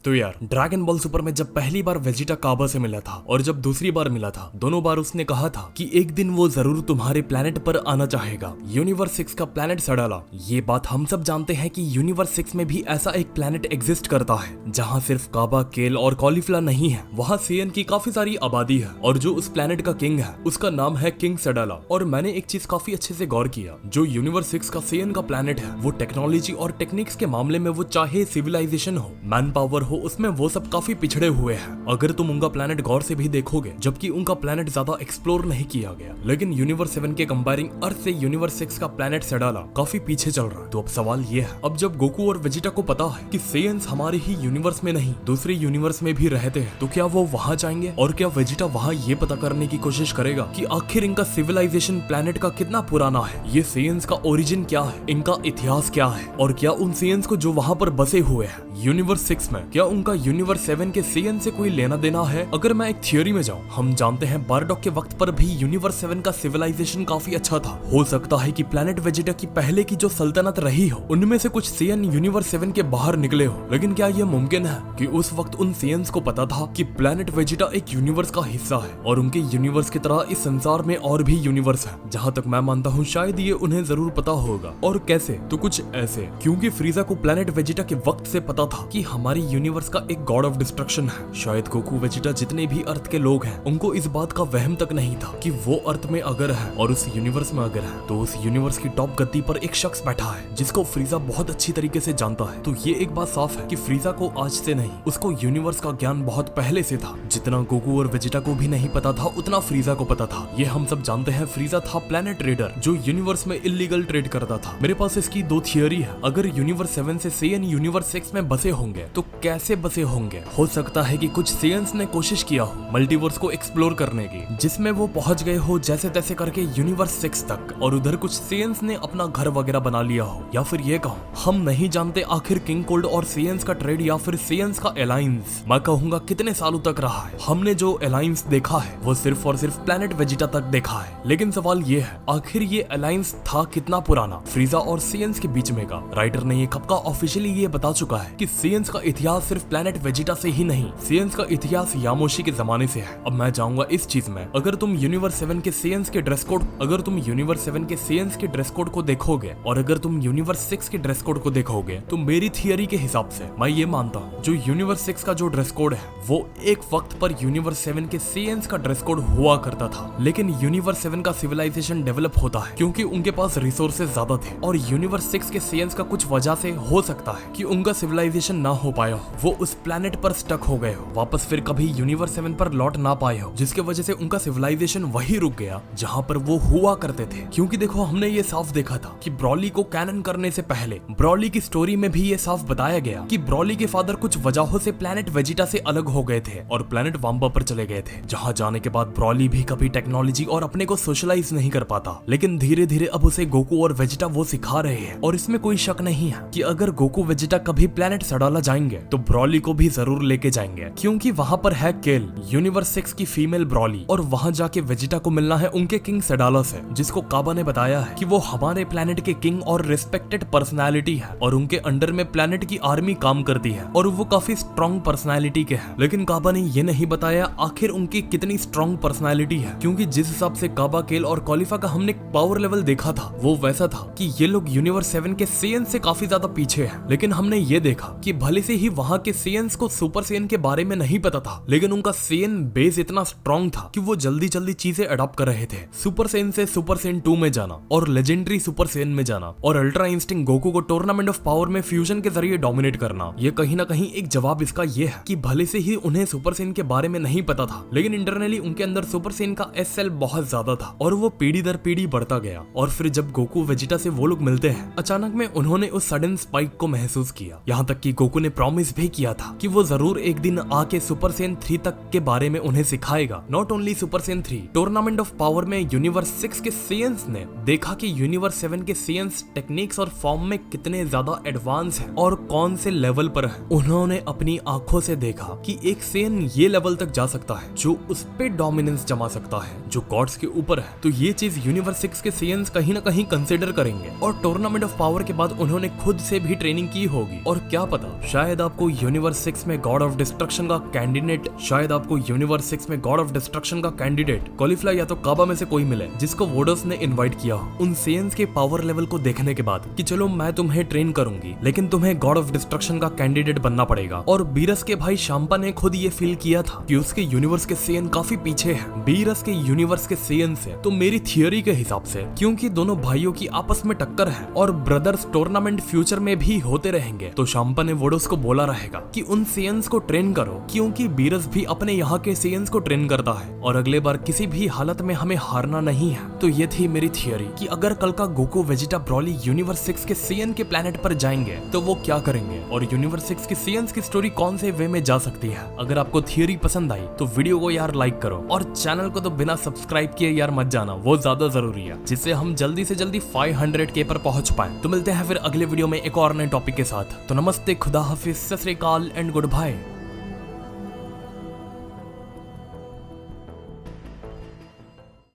तो यार dragon ball super में जब पहली बार वेजिटा काबा से मिला था और जब दूसरी बार मिला था, दोनों बार उसने कहा था कि एक दिन वो जरूर तुम्हारे प्लेनेट पर आना चाहेगा, यूनिवर्स 6 का प्लेनेट सडाला। ये बात हम सब जानते हैं कि यूनिवर्स 6 में भी ऐसा एक प्लेनेट एग्जिस्ट करता है जहाँ सिर्फ काबा, केल और कॉलीफ्ला नहीं है, वहाँ सेयन की काफी सारी आबादी है और जो उस प्लेनेट का किंग है उसका नाम है किंग सडाला। और मैंने एक चीज काफी अच्छे से गौर किया, जो यूनिवर्स 6 का सेयन का प्लेनेट है वो टेक्नोलॉजी और टेक्निक्स के मामले में वो चाहे सिविलाइजेशन हो, मैन पावर हो, उसमें वो सब काफी पिछड़े हुए हैं। अगर तुम उनका प्लेनेट गौर से भी देखोगे, जबकि उनका प्लेनेट ज्यादा एक्सप्लोर नहीं किया गया, लेकिन यूनिवर्स 7 के कंपेयरिंग अर्थ से यूनिवर्स 6 का प्लेनेट सडाला काफी पीछे चल रहा है। तो अब सवाल ये है, अब जब गोकू और वेजिटा को पता है कि सेयंस हमारे ही यूनिवर्स में नहीं दूसरे यूनिवर्स में भी रहते हैं, तो क्या वो वहां जाएंगे? और क्या वेजिटा वहां ये पता करने की कोशिश करेगा कि आखिर इनका सिविलाइजेशन प्लेनेट का कितना पुराना है, ये सेयंस का ओरिजिन क्या है, इनका इतिहास क्या है, और क्या उन सेयंस को जो वहां पर बसे हुए हैं यूनिवर्स 6 में, क्या उनका यूनिवर्स 7 के सेयन से कोई लेना देना है? अगर मैं एक थियोरी में जाऊं, हम जानते हैं बारडॉक के वक्त पर भी यूनिवर्स 7 का सिविलाइजेशन काफी अच्छा था। हो सकता है कि प्लेनेट वेजिटा की पहले की जो सल्तनत रही हो, उनमें से कुछ सेयन यूनिवर्स 7 के बाहर निकले हो। लेकिन क्या यह मुमकिन है कि उस वक्त उन सेयंस को पता था कि प्लेनेट वेजिटा एक यूनिवर्स का हिस्सा है और उनके यूनिवर्स की तरह इस संसार में और भी यूनिवर्स है? जहाँ तक मैं मानता हूँ शायद ये उन्हें जरूर पता होगा। और कैसे? तो कुछ ऐसे, क्योंकि फ्रीजा को प्लेनेट वेजिटा के वक्त से पता था कि हमारी यूनिवर्स का एक गॉड ऑफ डिस्ट्रक्शन है। शायद गोकू, वेजिटा, जितने भी अर्थ के लोग हैं, उनको इस बात का वहम तक नहीं था कि वो अर्थ में अगर है और उस यूनिवर्स में अगर है तो उस यूनिवर्स की टॉप गद्दी पर एक शख्स बैठा है जिसको फ्रीजा बहुत अच्छी तरीके से जानता है। तो ये एक बात साफ है कि फ्रीजा को आज से नहीं, उसको यूनिवर्स का ज्ञान बहुत पहले से था। जितना गोकू और वेजिटा को भी नहीं पता था उतना फ्रीजा को पता था। ये हम सब जानते हैं। फ्रीजा था प्लेनेट ट्रेडर जो यूनिवर्स में इल्लीगल ट्रेड करता था। मेरे पास इसकी दो थियोरी है। अगर यूनिवर्स 7 से सेयन यूनिवर्स 6 में बसे होंगे तो कैसे बसे होंगे? हो सकता है कि कुछ सेयंस ने कोशिश किया हो मल्टीवर्स को एक्सप्लोर करने की, जिसमें वो पहुंच गए हो जैसे तैसे करके यूनिवर्स 6 तक, और उधर कुछ सेयंस ने अपना घर वगैरह बना लिया हो। या फिर ये कहो, हम नहीं जानते आखिर किंग कोल्ड और सेयंस का ट्रेड या फिर सेयंस का अलायंस, मैं कहूंगा कितने सालों तक रहा है। हमने जो अलायंस देखा है वो सिर्फ और सिर्फ प्लेनेट वेजिटा तक देखा है। लेकिन सवाल ये है, आखिर ये अलायंस था कितना पुराना फ्रीजा और सेयंस के बीच में का? राइटर ने ये कब का ऑफिशियली ये बता चुका है कि सेयंस का इतिहास सिर्फ प्लेनेट वेजिटा से ही नहीं, सेयंस का इतिहास यामोशी के जमाने से है। अब मैं जाऊंगा इस चीज में, अगर तुम यूनिवर्स 7 के सेयंस के ड्रेस कोड को देखोगे और अगर तुम यूनिवर्स 6 के ड्रेस कोड को देखोगे, तो मेरी थियरी के हिसाब से मैं ये मानता हूँ जो यूनिवर्स 6 का जो ड्रेस कोड है वो एक वक्त पर यूनिवर्स 7 के सेयंस का ड्रेस कोड हुआ करता था। लेकिन यूनिवर्स 7 का सिविलाइजेशन डेवलप होता है क्योंकि उनके पास रिसोर्सेज ज्यादा थे, और यूनिवर्स 6 के सेयंस का कुछ वजह से हो सकता है कि उनका सिविलाइजेशन ना हो पाया हो, वो उस प्लेनेट पर स्टक हो गए हो, वापस फिर कभी यूनिवर्स 7 पर लौट ना पाए हो, जिसके वजह से उनका सिविलाइजेशन वही रुक गया जहां पर वो हुआ करते थे। क्योंकि देखो, हमने ये साफ देखा था कि ब्रॉली को कैनन करने से पहले ब्रॉली की स्टोरी में भी ये साफ बताया गया कि ब्रॉली के फादर कुछ वजहों से प्लेनेट वेजिटा से अलग हो गए थे और प्लेनेट वाम्बा पर चले गए थे, जहां जाने के बाद ब्रॉली भी कभी टेक्नोलॉजी और अपने को सोशलाइज नहीं कर पाता। लेकिन धीरे धीरे अब उसे गोकू और वेजिटा वो सिखा रहे हैं, और इसमें कोई शक नहीं है कि अगर गोकू वेजिटा कभी प्लेनेट सडाला जाएंगे तो ब्रॉली को भी जरूर लेके जाएंगे, क्योंकि वहां पर है केल, यूनिवर्स 6 की फीमेल ब्रॉली, और वहां जाके वेजिटा को मिलना है उनके किंग सडाला से, जिसको काबा ने बताया है कि वो हमारे प्लेनेट के किंग और रिस्पेक्टेड पर्सनालिटी है और उनके अंडर में प्लेनेट की आर्मी काम करती है और वो काफी स्ट्रॉन्ग पर्सनालिटी के हैं। लेकिन काबा ने ये नहीं बताया आखिर उनकी कितनी स्ट्रॉन्ग पर्सनालिटी है, क्योंकि जिस हिसाब से काबा, केल और कॉलीफा का हमने पावर लेवल देखा था वो वैसा था कि ये लोग यूनिवर्स 7 के सेयंस से काफी ज्यादा पीछे हैं। लेकिन हमने ये देखा कि भले से ही वहां के सेयंस को सुपर सेयन के बारे में नहीं पता था, लेकिन उनका सेयन बेस इतना स्ट्रॉन्ग था कि वो जल्दी जल्दी चीजें अडॉप्ट कर रहे थे। सुपर सेयन से सुपर सेयन 2 में जाना और लेजेंडरी सुपर सेयन में जाना और अल्ट्रा इंस्टिंक्ट गोकू को टूर्नामेंट ऑफ पावर में फ्यूजन के जरिए डोमिनेट करना, ये कहीं ना कहीं एक जवाब इसका ये है कि भले से ही उन्हें सुपर सेयन के बारे में नहीं पता था, लेकिन इंटरनली उनके अंदर सुपर सेयन का एसएल बहुत ज्यादा था और वो पीढ़ी दर पीढ़ी बढ़ता गया। और फिर जब गोकू वेजिटा से वो लोग मिलते हैं, अचानक में उन्होंने उस सडन स्पाइक को महसूस किया। यहाँ तक कि गोकू ने प्रॉमिस भी किया था कि वो जरूर एक दिन आके सुपर सेयन 3 तक के बारे में उन्हें सिखाएगा। Not only super Saiyan 3, tournament of power में यूनिवर्स 6 के सेयंस ने देखा कि यूनिवर्स 7 के सेयंस टेक्निक्स और फॉर्म में कितने ज्यादा एडवांस है और कौन से लेवल पर है। उन्होंने अपनी आंखों से देखा कि एक सेयन ये लेवल तक जा सकता है जो उस पे डोमिनेंस जमा सकता है जो गॉड्स के ऊपर है। तो ये चीज यूनिवर्स 6 के सेयंस कहीं ना कहीं कंसिडर करेंगे और टूर्नामेंट ऑफ पावर के बाद उन्होंने खुद से भी ट्रेनिंग की होगी। और क्या पता, शायद आपको यूनिवर्स 6 में गॉड ऑफ डिस्ट्रक्शन का कैंडिडेट कॉलीफ्लाई या तो काबा में से कोई मिले जिसको वोडर्स ने इनवाइट किया हो, उन सेयंस के पावर लेवल को देखने के बाद कि चलो मैं तुम्हें ट्रेन करूंगी, लेकिन तुम्हें गॉड ऑफ डिस्ट्रक्शन का कैंडिडेट बनना पड़ेगा। और बीरस के भाई शाम्पा ने खुद ये फील किया था कि उसके यूनिवर्स के सेयन काफी पीछे है बीरस के यूनिवर्स के सेयन से। तो मेरी थियोरी के हिसाब से क्योंकि दोनों भाइयों की आपस में टक्कर है और ब्रदर्स टूर्नामेंट फ्यूचर में भी होते रहेंगे, तो शाम्पा ने वोडोस को बोला रहेगा कि उन सेयंस को ट्रेन करो, क्योंकि बीरस भी अपने यहाँ के सेयंस को ट्रेन करता है और अगले बार किसी भी हालत में हमें हारना नहीं है। तो ये थी मेरी थियोरी कि अगर कल का गोकू वेजिटा ब्रॉली यूनिवर्स 6 के सेयन के प्लेनेट पर जाएंगे तो वो क्या करेंगे और यूनिवर्स 6 के सेयंस की स्टोरी कौन से वे में जा सकती है। अगर आपको थियोरी पसंद आई तो वीडियो को यार लाइक करो और चैनल को तो बिना सब्सक्राइब किए यार मत जाना, वो ज्यादा जरूरी है, जिससे हम जल्दी से जल्दी 500K पर पहुंच पाए। तो मिलते हैं फिर अगले वीडियो में एक और नए टॉपिक के साथ। तो नमस्ते, खुदा हाफिज, सत श्री अकाल एंड गुड बाय।